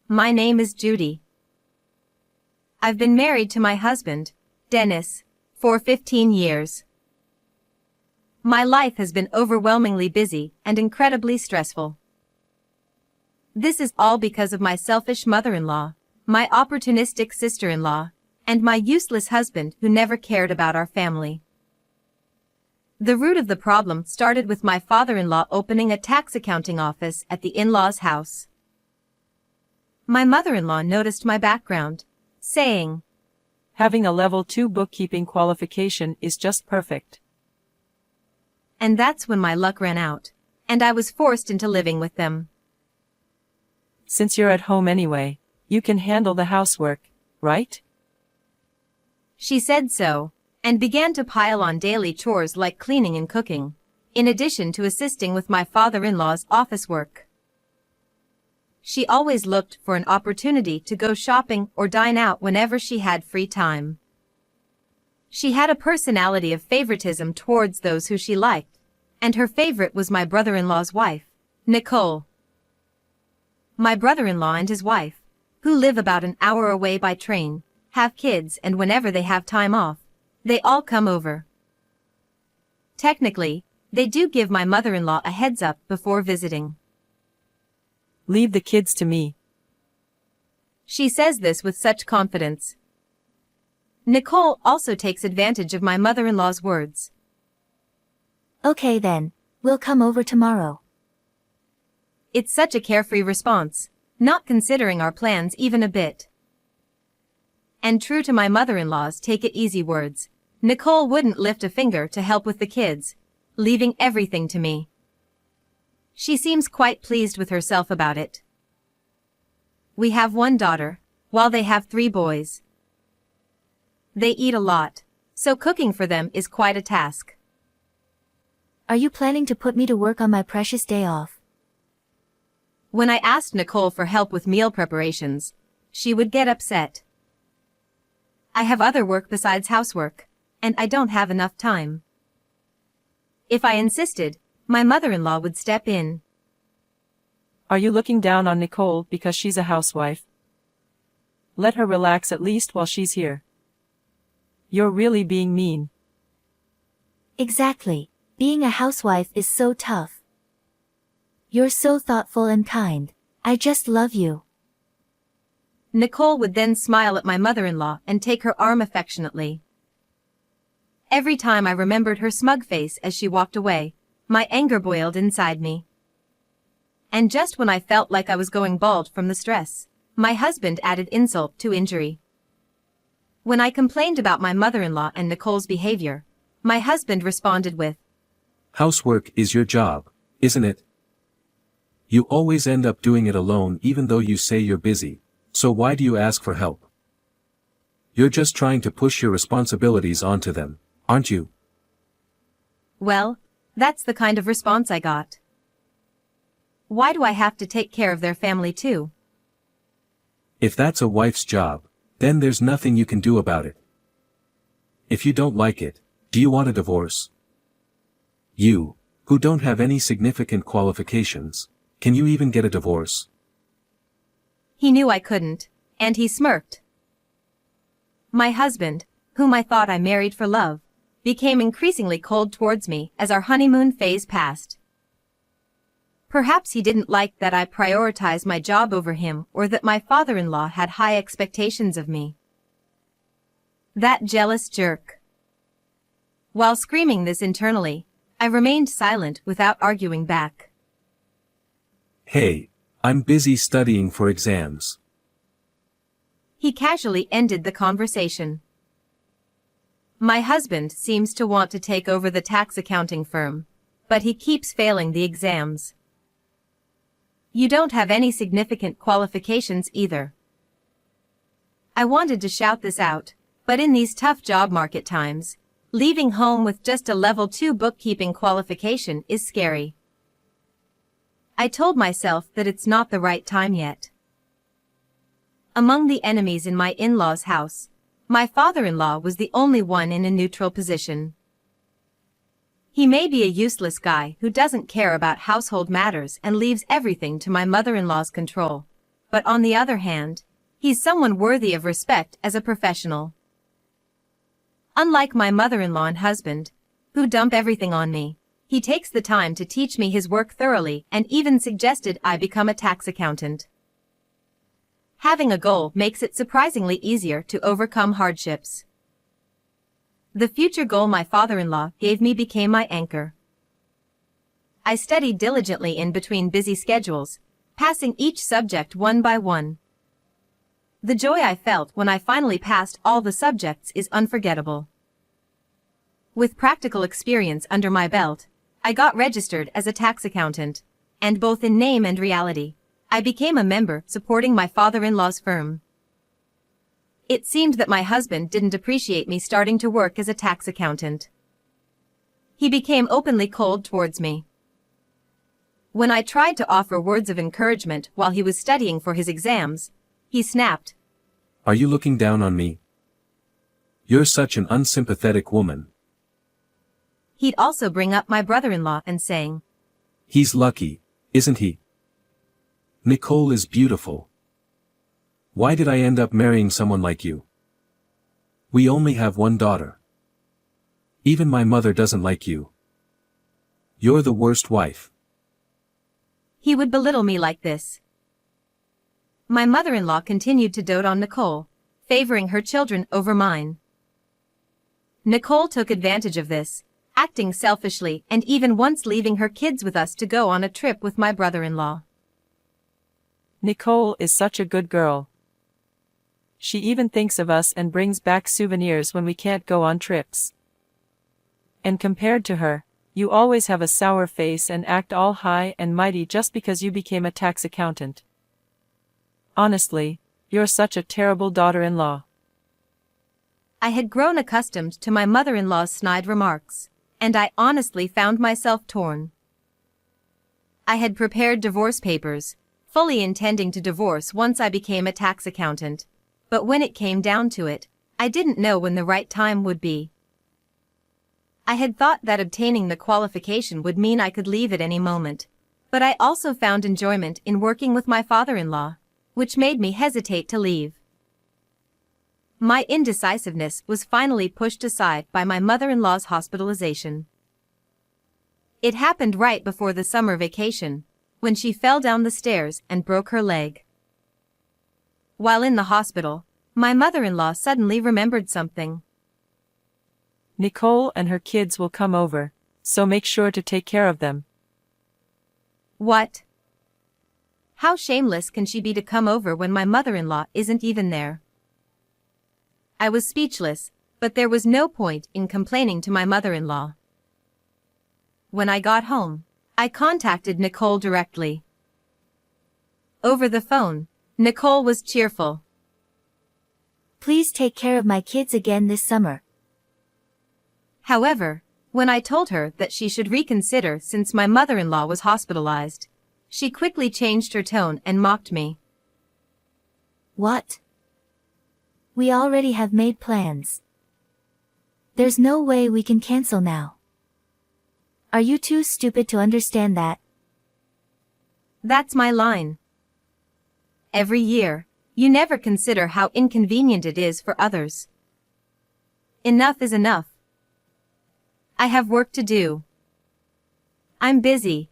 My name is Judy. I've been married to my husband, Dennis, for 15 years. My life has been overwhelmingly busy and incredibly stressful. This is all because of my selfish mother-in-law, my opportunistic sister-in-law, and my useless husband who never cared about our family. The root of the problem started with my father-in-law opening a tax accounting office at the in-laws' house. My mother-in-law noticed my background, saying, "Having a level 2 bookkeeping qualification is just perfect." And that's when my luck ran out, and I was forced into living with them. "Since you're at home anyway, you can handle the housework, right?" She said so, and began to pile on daily chores like cleaning and cooking, in addition to assisting with my father-in-law's office work. She always looked for an opportunity to go shopping or dine out whenever she had free time. She had a personality of favoritism towards those who she liked, and her favorite was my brother-in-law's wife, Nicole. My brother-in-law and his wife, who live about an hour away by train, have kids, and whenever they have time off, they all come over. Technically, they do give my mother-in-law a heads up before visiting. "Leave the kids to me." She says this with such confidence. Nicole also takes advantage of my mother-in-law's words. "Okay then, we'll come over tomorrow." It's such a carefree response, not considering our plans even a bit. And true to my mother-in-law's take-it-easy words, Nicole wouldn't lift a finger to help with the kids, leaving everything to me. She seems quite pleased with herself about it. We have one daughter, while they have 3 boys. They eat a lot, so cooking for them is quite a task. "Are you planning to put me to work on my precious day off?" When I asked Nicole for help with meal preparations, she would get upset. I have other work besides housework, and I don't have enough time. If I insisted, my mother-in-law would step in. "Are you looking down on Nicole because she's a housewife? Let her relax at least while she's here. You're really being mean." "Exactly. Being a housewife is so tough. You're so thoughtful and kind. I just love you." Nicole would then smile at my mother-in-law and take her arm affectionately. Every time I remembered her smug face as she walked away, my anger boiled inside me. And just when I felt like I was going bald from the stress, my husband added insult to injury. When I complained about my mother-in-law and Nicole's behavior, my husband responded with, "Housework is your job, isn't it? You always end up doing it alone even though you say you're busy, so why do you ask for help? You're just trying to push your responsibilities onto them, aren't you?" Well, that's the kind of response I got. Why do I have to take care of their family too? If that's a wife's job, then there's nothing you can do about it. If you don't like it, do you want a divorce? You, who don't have any significant qualifications, can you even get a divorce? He knew I couldn't, and he smirked. My husband, whom I thought I married for love, became increasingly cold towards me as our honeymoon phase passed. Perhaps he didn't like that I prioritized my job over him, or that my father-in-law had high expectations of me. That jealous jerk. While screaming this internally, I remained silent without arguing back. "Hey, I'm busy studying for exams." He casually ended the conversation. My husband seems to want to take over the tax accounting firm, but he keeps failing the exams. You don't have any significant qualifications either. I wanted to shout this out, but in these tough job market times, leaving home with just a level 2 bookkeeping qualification is scary. I told myself that it's not the right time yet. Among the enemies in my in-laws' house, my father-in-law was the only one in a neutral position. He may be a useless guy who doesn't care about household matters and leaves everything to my mother-in-law's control, but on the other hand, he's someone worthy of respect as a professional. Unlike my mother-in-law and husband, who dump everything on me, he takes the time to teach me his work thoroughly and even suggested I become a tax accountant. Having a goal makes it surprisingly easier to overcome hardships. The future goal my father-in-law gave me became my anchor. I studied diligently in between busy schedules, passing each subject one by one. The joy I felt when I finally passed all the subjects is unforgettable. With practical experience under my belt, I got registered as a tax accountant, and both in name and reality, I became a member supporting my father-in-law's firm. It seemed that my husband didn't appreciate me starting to work as a tax accountant. He became openly cold towards me. When I tried to offer words of encouragement while he was studying for his exams, he snapped. Are you looking down on me? You're such an unsympathetic woman. He'd also bring up my brother-in-law and saying, He's lucky, isn't he? Nicole is beautiful. Why did I end up marrying someone like you? We only have one daughter. Even my mother doesn't like you. You're the worst wife. He would belittle me like this. My mother-in-law continued to dote on Nicole, favoring her children over mine. Nicole took advantage of this, acting selfishly and even once leaving her kids with us to go on a trip with my brother-in-law. Nicole is such a good girl. She even thinks of us and brings back souvenirs when we can't go on trips. And compared to her, you always have a sour face and act all high and mighty just because you became a tax accountant. Honestly, you're such a terrible daughter-in-law. I had grown accustomed to my mother-in-law's snide remarks, and I honestly found myself torn. I had prepared divorce papers, fully intending to divorce once I became a tax accountant, but when it came down to it, I didn't know when the right time would be. I had thought that obtaining the qualification would mean I could leave at any moment, but I also found enjoyment in working with my father-in-law, which made me hesitate to leave. My indecisiveness was finally pushed aside by my mother-in-law's hospitalization. It happened right before the summer vacation, when she fell down the stairs and broke her leg. While in the hospital, my mother-in-law suddenly remembered something. Nicole and her kids will come over, so make sure to take care of them. What? How shameless can she be to come over when my mother-in-law isn't even there? I was speechless, but there was no point in complaining to my mother-in-law. When I got home, I contacted Nicole directly. Over the phone, Nicole was cheerful. Please take care of my kids again this summer. However, when I told her that she should reconsider since my mother-in-law was hospitalized, she quickly changed her tone and mocked me. What? We already have made plans. There's no way we can cancel now. Are you too stupid to understand that? That's my line. Every year, you never consider how inconvenient it is for others. Enough is enough. I have work to do. I'm busy.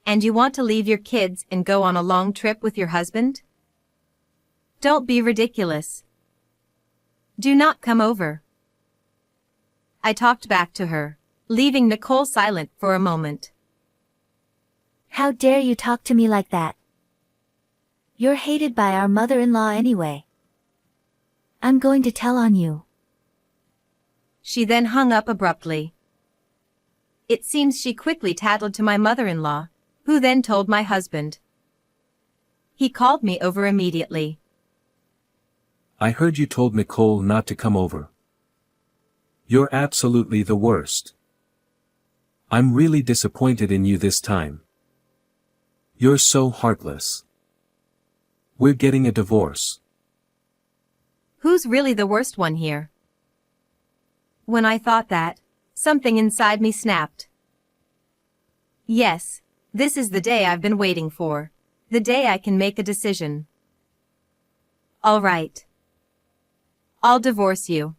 And you want to leave your kids and go on a long trip with your husband? Don't be ridiculous. Do not come over. I talked back to her, leaving Nicole silent for a moment. How dare you talk to me like that? You're hated by our mother-in-law anyway. I'm going to tell on you. She then hung up abruptly. It seems she quickly tattled to my mother-in-law, who then told my husband. He called me over immediately. I heard you told Nicole not to come over. You're absolutely the worst. I'm really disappointed in you this time. You're so heartless. We're getting a divorce. Who's really the worst one here? When I thought that, something inside me snapped. Yes, this is the day I've been waiting for, The day I can make a decision. All right. I'll divorce you.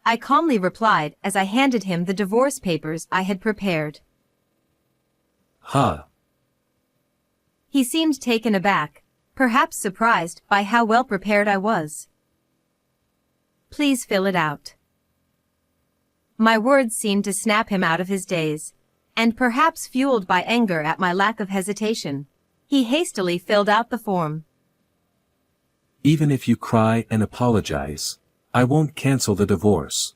I calmly replied as I handed him the divorce papers I had prepared. Huh. He seemed taken aback, perhaps surprised by how well prepared I was. Please fill it out. My words seemed to snap him out of his daze, and perhaps fueled by anger at my lack of hesitation, he hastily filled out the form. Even if you cry and apologize, I won't cancel the divorce.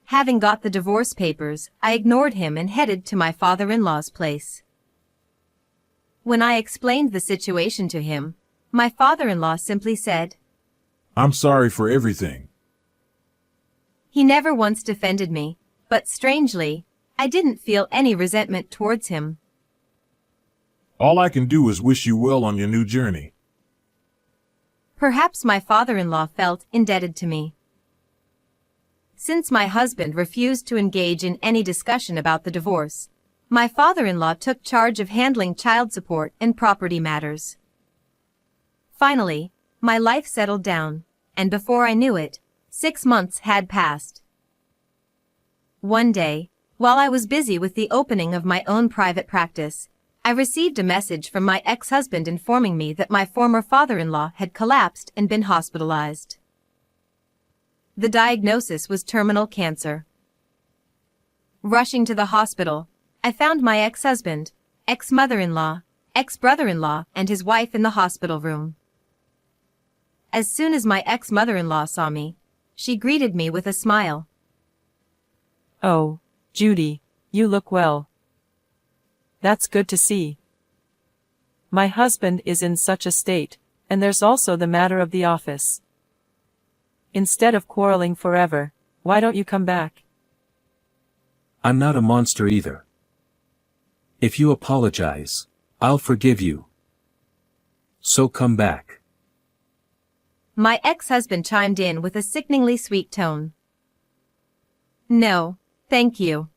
Having got the divorce papers, I ignored him and headed to my father-in-law's place. When I explained the situation to him, my father-in-law simply said, I'm sorry for everything. He never once defended me, but strangely, I didn't feel any resentment towards him. All I can do is wish you well on your new journey. Perhaps my father-in-law felt indebted to me. Since my husband refused to engage in any discussion about the divorce, my father-in-law took charge of handling child support and property matters. Finally, my life settled down, and before I knew it, 6 months had passed. One day, while I was busy with the opening of my own private practice, I received a message from my ex-husband informing me that my former father-in-law had collapsed and been hospitalized. The diagnosis was terminal cancer. Rushing to the hospital, I found my ex-husband, ex-mother-in-law, ex-brother-in-law, and his wife in the hospital room. As soon as my ex-mother-in-law saw me, she greeted me with a smile. Oh, Judy, you look well. That's good to see. My husband is in such a state, and there's also the matter of the office. Instead of quarreling forever, why don't you come back? I'm not a monster either. If you apologize, I'll forgive you. So come back. My ex-husband chimed in with a sickeningly sweet tone. No, thank you.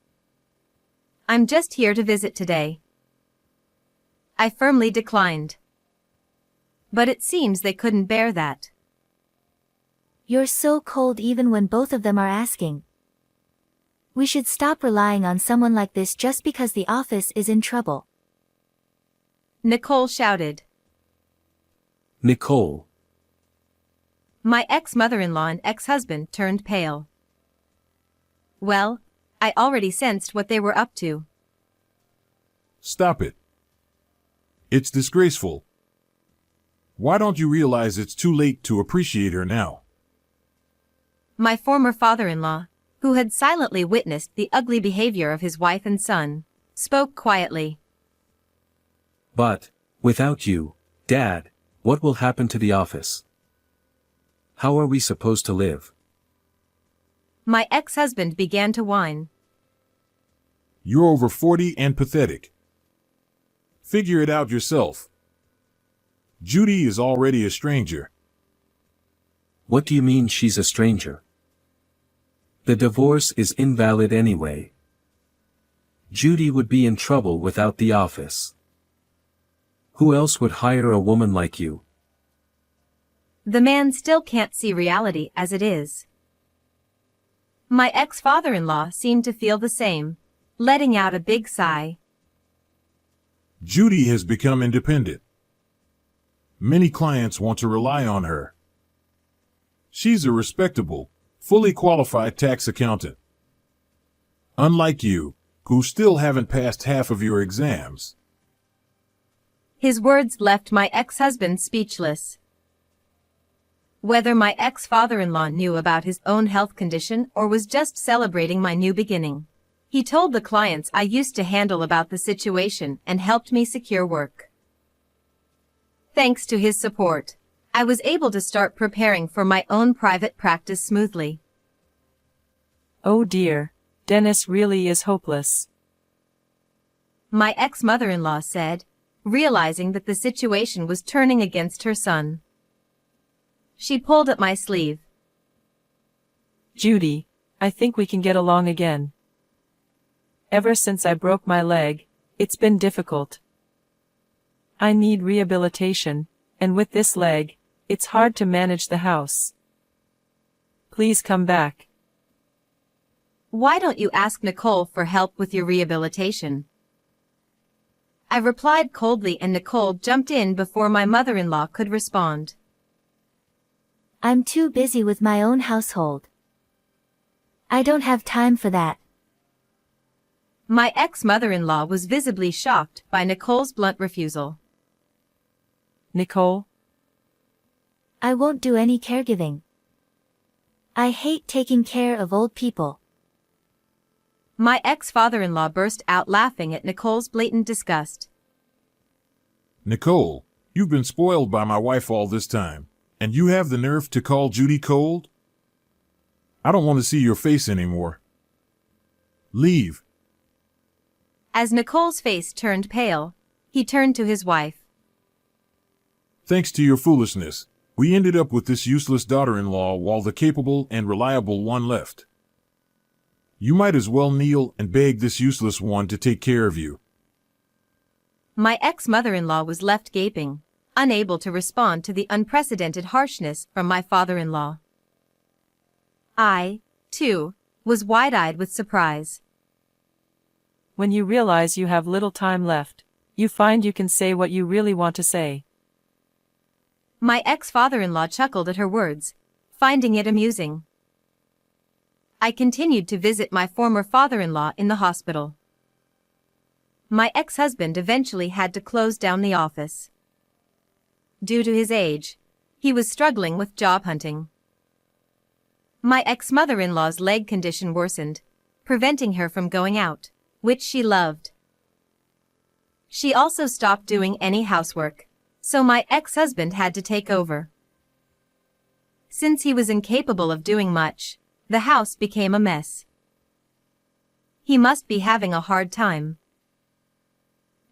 I'm just here to visit today. I firmly declined. But it seems they couldn't bear that. You're so cold even when both of them are asking. We should stop relying on someone like this just because the office is in trouble. Nicole shouted. Nicole. My ex-mother-in-law and ex-husband turned pale. Well, I already sensed what they were up to. Stop it. It's disgraceful. Why don't you realize it's too late to appreciate her now? My former father-in-law, who had silently witnessed the ugly behavior of his wife and son, spoke quietly. But, without you, Dad, what will happen to the office? How are we supposed to live? My ex-husband began to whine. You're over 40 and pathetic. Figure it out yourself. Judy is already a stranger. What do you mean she's a stranger? The divorce is invalid anyway. Judy would be in trouble without the office. Who else would hire a woman like you? The man still can't see reality as it is. My ex-father-in-law seemed to feel the same, letting out a big sigh. Judy has become independent. Many clients want to rely on her. She's a respectable, fully qualified tax accountant. Unlike you, who still haven't passed half of your exams. His words left my ex-husband speechless. Whether my ex-father-in-law knew about his own health condition or was just celebrating my new beginning, he told the clients I used to handle about the situation and helped me secure work. Thanks to his support, I was able to start preparing for my own private practice smoothly. Oh dear, Dennis really is hopeless. My ex-mother-in-law said, realizing that the situation was turning against her son. She pulled at my sleeve. Judy, I think we can get along again. Ever since I broke my leg, it's been difficult. I need rehabilitation, and with this leg, it's hard to manage the house. Please come back. Why don't you ask Nicole for help with your rehabilitation? I replied coldly, and Nicole jumped in before my mother-in-law could respond. I'm too busy with my own household. I don't have time for that. My ex-mother-in-law was visibly shocked by Nicole's blunt refusal. Nicole? I won't do any caregiving. I hate taking care of old people. My ex-father-in-law burst out laughing at Nicole's blatant disgust. Nicole, you've been spoiled by my wife all this time, and you have the nerve to call Judy cold? I don't want to see your face anymore. Leave. As Nicole's face turned pale, he turned to his wife. Thanks to your foolishness, we ended up with this useless daughter-in-law while the capable and reliable one left. You might as well kneel and beg this useless one to take care of you. My ex-mother-in-law was left gaping, unable to respond to the unprecedented harshness from my father-in-law. I, too, was wide-eyed with surprise. When you realize you have little time left, you find you can say what you really want to say. My ex-father-in-law chuckled at her words, finding it amusing. I continued to visit my former father-in-law in the hospital. My ex-husband eventually had to close down the office. Due to his age, he was struggling with job hunting. My ex-mother-in-law's leg condition worsened, preventing her from going out, which she loved. She also stopped doing any housework, so my ex-husband had to take over. Since he was incapable of doing much, the house became a mess. He must be having a hard time.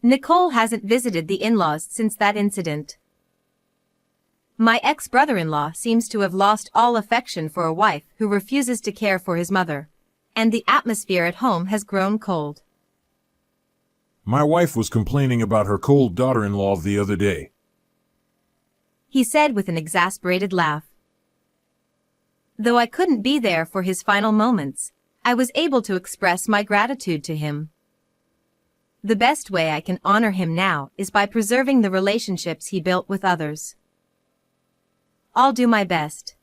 Nicole hasn't visited the in-laws since that incident. My ex-brother-in-law seems to have lost all affection for a wife who refuses to care for his mother, and the atmosphere at home has grown cold. My wife was complaining about her cold daughter-in-law the other day. He said with an exasperated laugh. Though I couldn't be there for his final moments, I was able to express my gratitude to him. The best way I can honor him now is by preserving the relationships he built with others. I'll do my best.